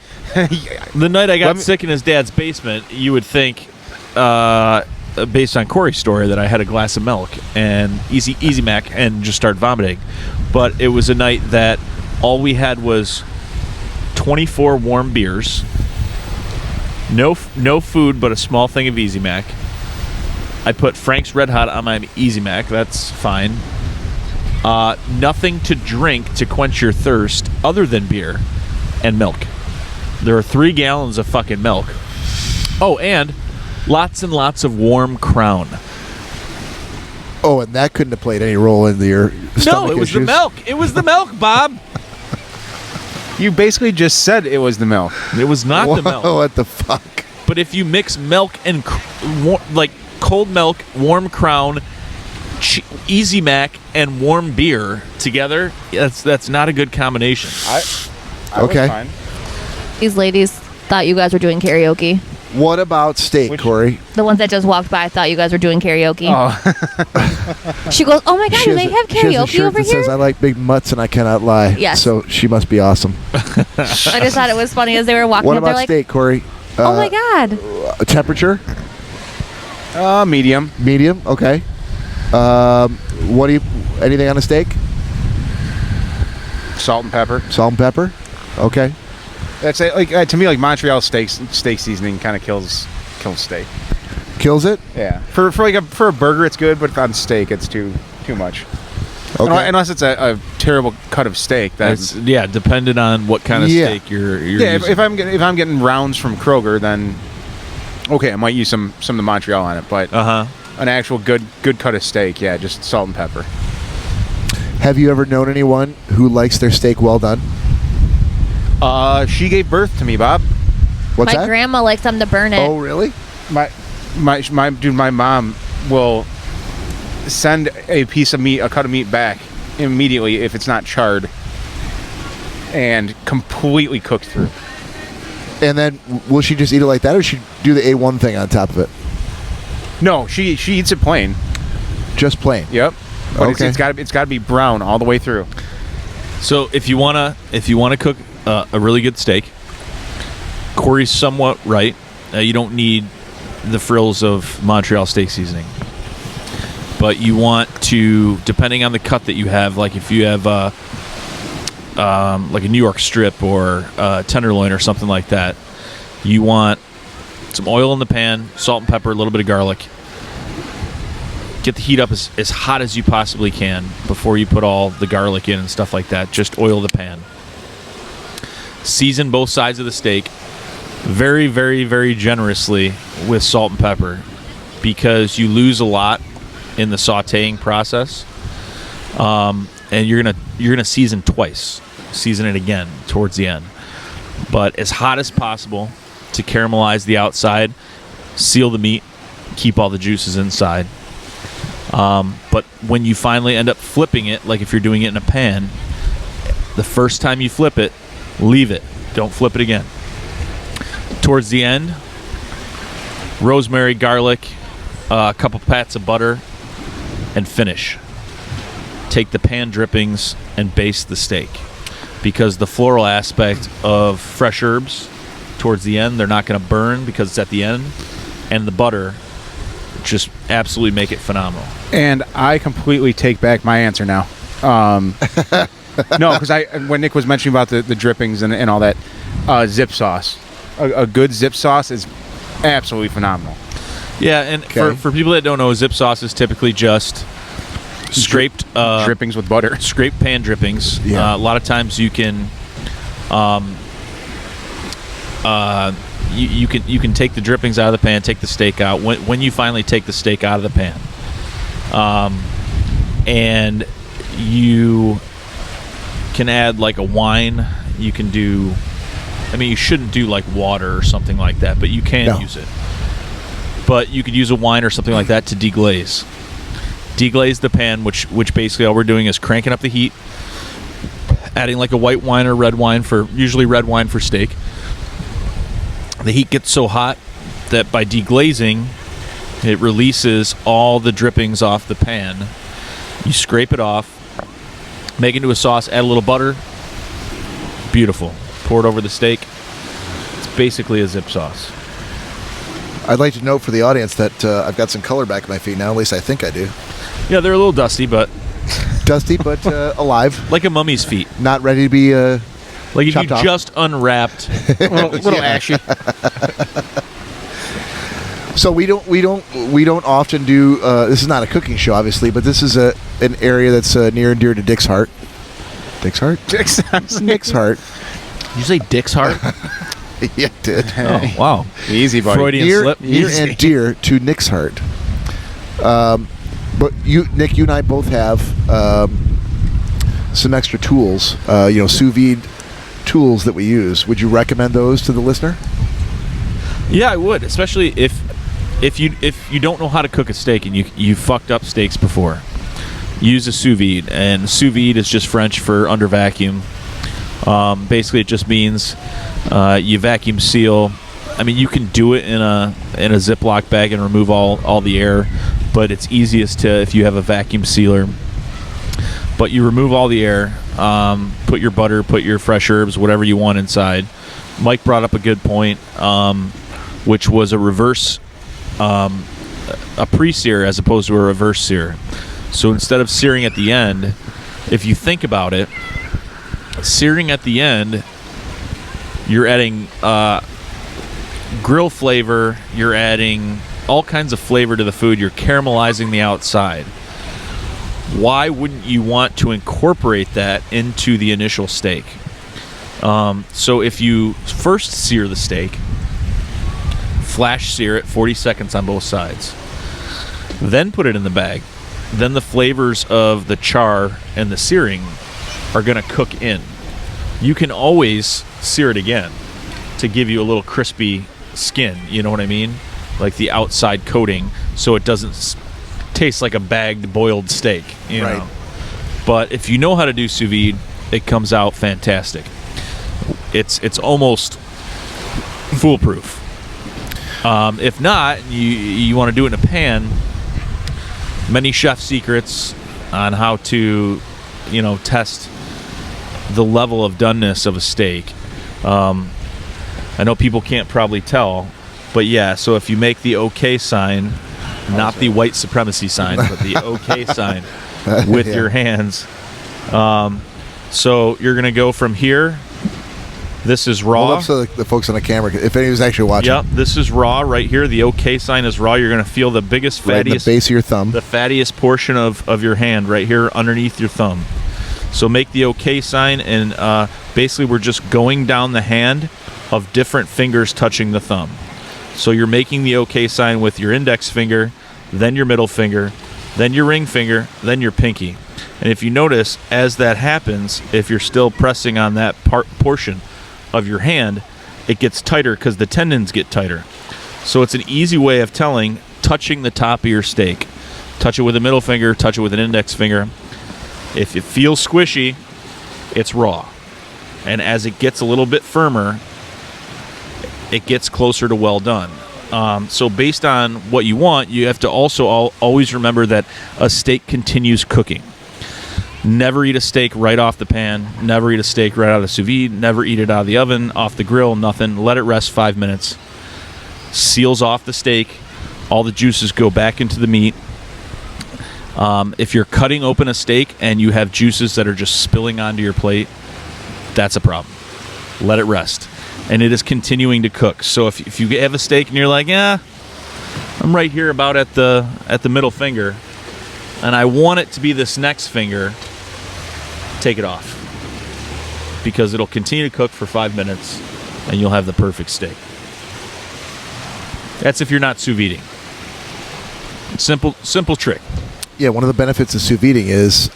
night I got sick in his dad's basement, you would think, based on Corey's story, that I had a glass of milk and Easy Mac and just start vomiting. But it was a night that all we had was 24 warm beers, no food but a small thing of Easy Mac. I put Frank's Red Hot on my Easy Mac. That's fine. Nothing to drink to quench your thirst other than beer and milk. There are 3 gallons of fucking milk. Oh, and lots and lots of warm Crown. Oh, and that couldn't have played any role in your stomach No, it was the issues? milk. It was the milk, Bob. You basically just said it was the milk. It was not Whoa, the milk. What the fuck? But if you mix milk and like cold milk, warm Crown, Easy Mac, and warm beer together, that's not a good combination. I Okay. was fine. These ladies thought you guys were doing karaoke. What about steak, Which- Corey? The ones that just walked by thought you guys were doing karaoke. Oh, She goes, "Oh my god, She do has they a- have she has a karaoke shirt over that here?" says, "I like big mutts and I cannot lie." Yes. So she must be awesome. I just thought it was funny as they were walking What up. They're about like, steak, Corey? "Oh my god!" Temperature? medium. Medium. Okay. What do you? Anything on a steak? Salt and pepper. Salt and pepper. Okay. That's it. Like to me, like Montreal steak seasoning kind of kills steak. Kills it. Yeah. For a burger, it's good, but on steak, it's too much. Okay. Unless it's a terrible cut of steak. That's Dependent on what kind of Yeah. steak you're yeah. using. If I'm getting rounds from Kroger, then okay, I might use some of the Montreal on it. But an actual good cut of steak, yeah, just salt and pepper. Have you ever known anyone who likes their steak well done? She gave birth to me, Bob. What's My that? grandma likes them to burn it. Oh, really? My mom will send a piece of meat, a cut of meat back immediately if it's not charred and completely cooked through. And then will she just eat it like that, or she do the A1 thing on top of it? No, she eats it plain. Just plain. Yep. But Okay. it's got to be brown all the way through. So if you wanna cook a really good steak, Corey's somewhat right. You don't need the frills of Montreal steak seasoning, but you want to, depending on the cut that you have, like if you have like a New York strip or tenderloin or something like that, you want some oil in the pan, salt and pepper, a little bit of garlic. Get the heat up as hot as you possibly can before you put all the garlic in and stuff like that. Just oil the pan. Season both sides of the steak very, very, very generously with salt and pepper, because you lose a lot in the sautéing process. And you're gonna season twice. Season it again towards the end. But as hot as possible to caramelize the outside, seal the meat, keep all the juices inside. But when you finally end up flipping it, like if you're doing it in a pan, the first time you flip it, leave it. Don't flip it again. Towards the end, rosemary, garlic, a couple pats of butter, and finish. Take the pan drippings and baste the steak, because the floral aspect of fresh herbs towards the end, they're not going to burn because it's at the end, and the butter just absolutely make it phenomenal. And I completely take back my answer now. No, because when Nick was mentioning about the drippings and all that, zip sauce. A good zip sauce is absolutely phenomenal. Yeah, and Okay. for people that don't know, zip sauce is typically just scraped Drippings with butter. scraped pan drippings. Yeah. A lot of times you can you can take the drippings out of the pan, take the steak out. When you finally take the steak out of the pan, and you can add like a wine. You can do, I mean, you shouldn't do like water or something like that, but you can No. use it. But you could use a wine or something like that to deglaze. Deglaze the pan, which basically all we're doing is cranking up the heat, adding like a white wine or red wine, usually red wine for steak. The heat gets so hot that by deglazing, it releases all the drippings off the pan. You scrape it off, make it into a sauce, add a little butter. Beautiful. Pour it over the steak. It's basically a zip sauce. I'd like to note for the audience that I've got some color back in my feet now. At least I think I do. Yeah, they're a little dusty, but Dusty, but alive. like a mummy's feet. Not ready to be Like if chopped you off. just unwrapped. little ashy. So we don't often do. This is not a cooking show, obviously, but this is an area that's near and dear to Dick's heart. Dick's heart. Nick's heart. Did you say Dick's heart? Yeah, it did. Oh, wow. Easy, buddy. Freudian Near slip. and dear to Nick's heart. But Nick, you and I both have some extra tools. Sous vide tools that we use. Would you recommend those to the listener? Yeah, I would, especially if you don't know how to cook a steak and you fucked up steaks before. Use a sous vide, and sous vide is just French for under vacuum. Basically, it just means you vacuum seal. I mean, you can do it in a Ziploc bag and remove all the air, but it's easiest if you have a vacuum sealer. But you remove all the air, put your butter, put your fresh herbs, whatever you want inside. Mike brought up a good point, which was a reverse, a pre-sear as opposed to a reverse sear. So instead of searing at the end, if you think about it, searing at the end, you're adding grill flavor, you're adding all kinds of flavor to the food, you're caramelizing the outside. Why wouldn't you want to incorporate that into the initial steak? So if you first sear the steak, flash sear it 40 seconds on both sides, then put it in the bag, then the flavors of the char and the searing are going to cook in. You can always sear it again to give you a little crispy skin. You know what I mean? Like the outside coating, so it doesn't taste like a bagged boiled steak. You know. But if you know how to do sous vide, it comes out fantastic. It's almost foolproof. If not, you want to do it in a pan. Many chef secrets on how to, test the level of doneness of a steak. I know people can't probably tell, but yeah. So if you make the OK sign, not the white supremacy sign, but the OK sign with your hands. So you're gonna go from here. This is raw. Hold up so the folks on the camera, if anyone's actually watching. Yep, this is raw right here. The OK sign is raw. You're going to feel the biggest, fattiest... Right in the base of your thumb. The fattiest portion of your hand right here underneath your thumb. So make the OK sign, and basically we're just going down the hand of different fingers touching the thumb. So you're making the OK sign with your index finger, then your middle finger, then your ring finger, then your pinky. And if you notice, as that happens, if you're still pressing on that portion of your hand, it gets tighter because the tendons get tighter. So it's an easy way of telling, touching the top of your steak. Touch it with a middle finger, touch it with an index finger. If it feels squishy, it's raw. And as it gets a little bit firmer, it gets closer to well done. So based on what you want, you have to also always remember that a steak continues cooking. Never eat a steak right off the pan. Never eat a steak right out of the sous vide. Never eat it out of the oven, off the grill, nothing. Let it rest 5 minutes. Seals off the steak. All the juices go back into the meat. If you're cutting open a steak and you have juices that are just spilling onto your plate, that's a problem. Let it rest. And it is continuing to cook. So if you have a steak and you're like, yeah, I'm right here about at the middle finger, and I want it to be this next finger, take it off. Because it'll continue to cook for 5 minutes, and you'll have the perfect steak. That's if you're not sous videing. Simple trick. Yeah, one of the benefits of sous videing is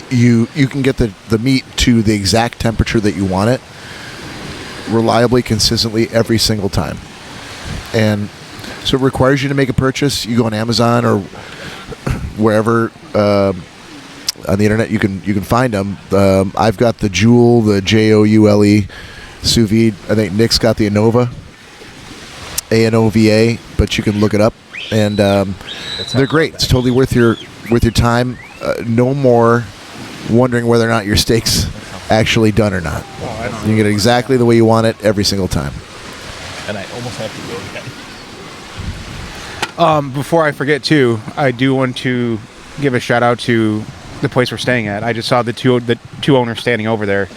you can get the meat to the exact temperature that you want it, reliably, consistently, every single time. And so it requires you to make a purchase. You go on Amazon or wherever on the internet you can find them. I've got the Joule, the Joule sous vide. I think Nick's got the Anova, ANOVA, but you can look it up, and they're great. It's totally worth your time. No more wondering whether or not your steak's actually done or not. You can get it exactly the way you want it every single time. And I almost have to go again. Before I forget, too, I do want to give a shout out to the place we're staying at. I just saw the two owners standing over there.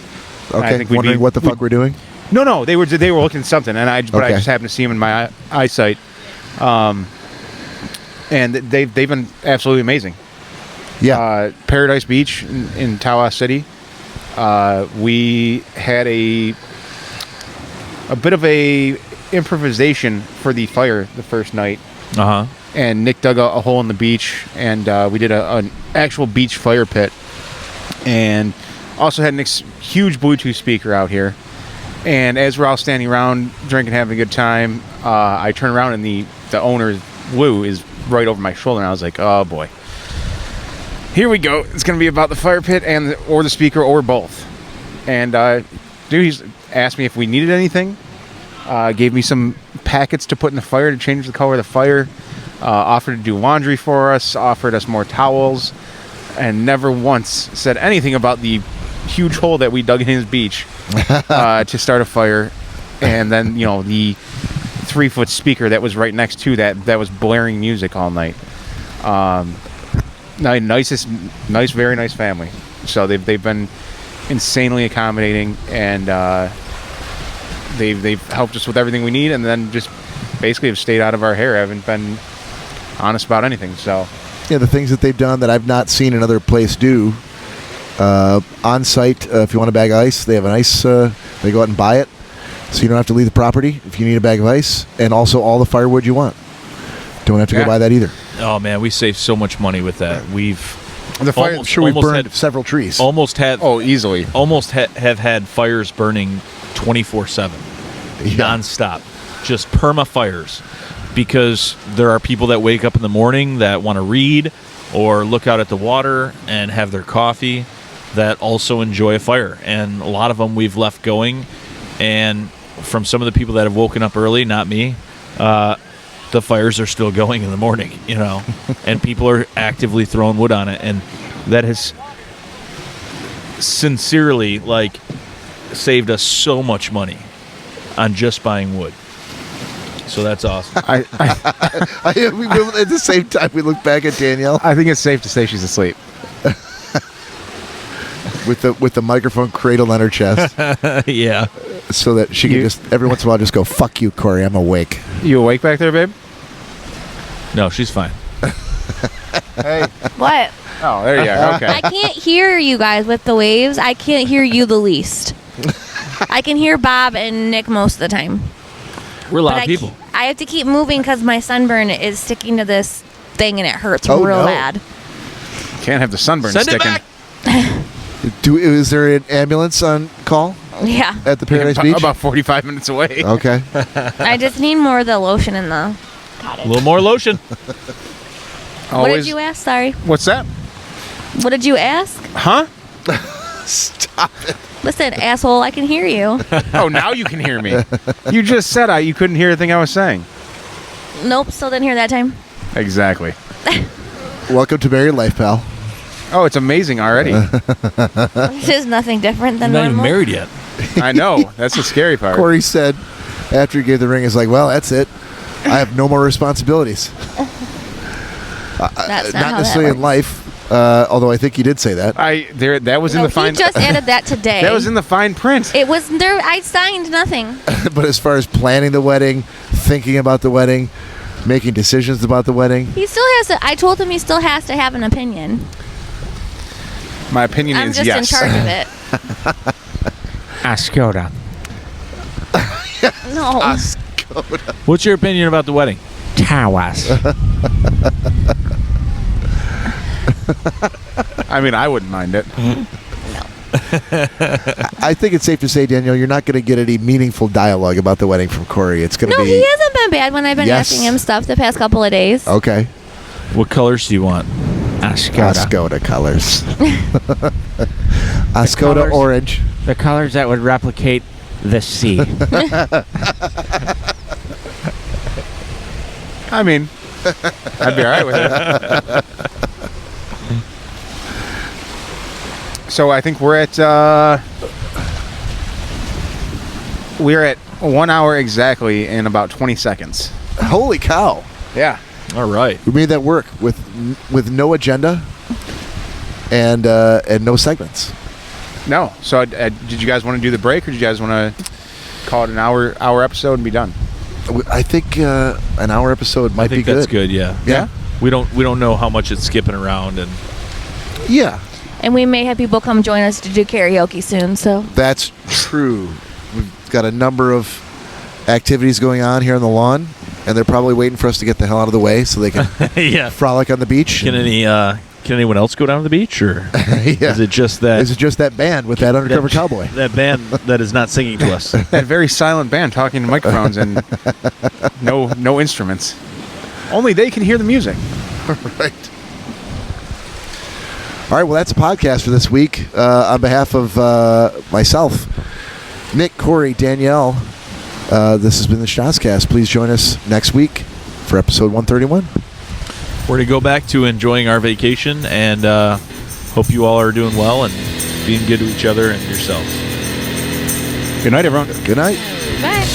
Okay, wondering what the fuck we're doing? No, they were looking at something, and I just happened to see them in my eyesight. And they've been absolutely amazing. Yeah. Paradise Beach in Tawas City. We had a bit of a improvisation for the fire the first night. And Nick dug a hole in the beach, and we did an actual beach fire pit, and also had Nick's huge Bluetooth speaker out here. And as we're all standing around drinking, having a good time, I turn around and the owner, Lou, is right over my shoulder, and I was like, oh boy, here we go. It's gonna be about the fire pit or the speaker or both. And dude, he's asked me if we needed anything. Gave me some packets to put in the fire to change the color of the fire. Offered to do laundry for us. Offered us more towels. And never once said anything about the huge hole that we dug in his beach to start a fire. And then, the 3-foot speaker that was right next to that was blaring music all night. Very nice family. So they've been insanely accommodating, and they've helped us with everything we need, and then just basically have stayed out of our hair. Haven't been honest about anything. So yeah, the things that they've done that I've not seen another place do. On site, if you want a bag of ice, they have an ice. They go out and buy it, so you don't have to leave the property if you need a bag of ice, and also all the firewood you want. Don't have to go buy that either. Oh man, we save so much money with that. The fire. Almost- Sure, we almost burned had- several trees. Almost had Easily. have had fires burning 24/7, nonstop, just perma fires, because there are people that wake up in the morning that want to read or look out at the water and have their coffee that also enjoy a fire, and a lot of them we've left going, and from some of the people that have woken up early, not me, the fires are still going in the morning, and people are actively throwing wood on it, and that has sincerely saved us so much money on just buying wood. So that's awesome. At the same time, we look back at Danielle I think it's safe to say she's asleep. with the microphone cradled on her chest, Yeah. so that she can just every once in a while just go, "Fuck you, Corey. I'm awake." You awake back there, babe? No, she's fine. Hey. What? Oh, there you are. Okay. I can't hear you guys with the waves. I can't hear you the least. I can hear Bob and Nick most of the time. We're But loud I people. I have to keep moving because my sunburn is sticking to this thing and it hurts Oh, real no. bad. Can't have the sunburn Send it sticking. back. Is there an ambulance on call Yeah. at the Paradise Beach? About 45 minutes away. Okay. I just need more of the lotion in the A cottage. little more lotion. What did you ask? Sorry. What's that? What did you ask? Huh? Stop it. Listen, asshole, I can hear you. Oh, now you can hear me. You just said you couldn't hear anything I was saying. Nope, still didn't hear that time. Exactly. Welcome to Married Life, pal. Oh, it's amazing already. This is nothing different than I'm not even normal. married yet. I know. That's the scary part. Corey said after he gave the ring, he's like, "Well, that's it. I have no more responsibilities." That's not Not how necessarily that in works. life, although I think he did say that. That was in No, the fine. he just added that today. That was in the fine print. It was there. I signed nothing. But as far as planning the wedding, thinking about the wedding, making decisions about the wedding, He still has to. I told him he still has to have an opinion. My opinion I'm is just yes. in charge of it. Ascoda. No. What's your opinion about the wedding? Tawas. I mean, I wouldn't mind it. I think it's safe to say, Danielle, you're not going to get any meaningful dialogue about the wedding from Corey. It's going to No, be he hasn't been bad when I've been Yes. asking him stuff the past couple of days. okay. What colors do you want? Ascoda. Ascoda colors. Ascoda colors. orange. The colors that would replicate the sea. I mean, I'd be all right with it. So I think we're at 1 hour exactly in about 20 seconds. Holy cow! Yeah. All right. We made that work with no agenda and no segments. No. So did you guys want to do the break, or did you guys want to call it an hour episode and be done? I think an hour episode might I think be good. that's good. Yeah. Yeah. We don't know how much it's skipping around, and Yeah, And we may have people come join us to do karaoke soon. So that's true. We've got a number of activities going on here on the lawn, and they're probably waiting for us to get the hell out of the way so they can yeah. frolic on the beach. Can anyone else go down to the beach, or Yeah. is it just that Is it just that band with that Undercover Cowboy? that band that is not singing to us? That very silent band talking to microphones and no instruments. Only they can hear the music. Right. All right, well, that's a podcast for this week. On behalf of myself, Nick, Corey, Danielle, this has been the Schnozzcast. Please join us next week for episode 131. We're going to go back to enjoying our vacation, and hope you all are doing well and being good to each other and yourselves. Good night, everyone. Good night. bye.